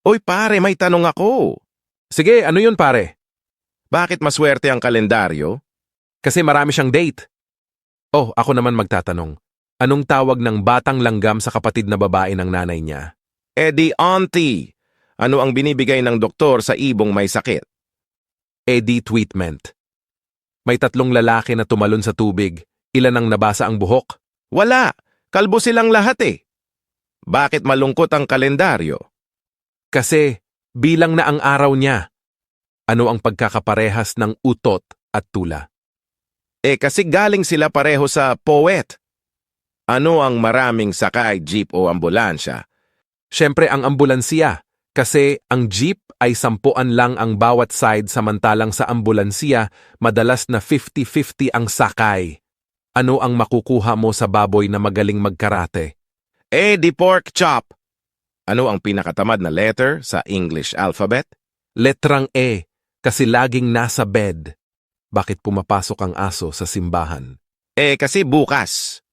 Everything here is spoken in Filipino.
Oy pare, may tanong ako. Sige, ano yun pare? Bakit maswerte ang kalendaryo? Kasi marami siyang date. Oh, ako naman magtatanong. Anong tawag ng batang langgam sa kapatid na babae ng nanay niya? Di auntie. Ano ang binibigay ng doktor sa ibong may sakit? Eddie treatment. May 3 lalaki na tumalon sa tubig. Ilan ang nabasa ang buhok? Wala. Kalbo silang lahat eh. Bakit malungkot ang kalendaryo? Kasi bilang na ang araw niya. Ano ang pagkakaparehas ng utot at tula? Kasi galing sila pareho sa poet. Ano ang maraming sakay, jeep o ambulansya? Siyempre ang ambulansiya. Kasi ang jeep ay 10 lang ang bawat side samantalang sa ambulansiya madalas na 50-50 ang sakay. Ano ang makukuha mo sa baboy na magaling magkarate? Di pork chop. Ano ang pinakatamad na letter sa English alphabet? Letrang E, kasi laging nasa bed. Bakit pumapasok ang aso sa simbahan? Kasi bukas.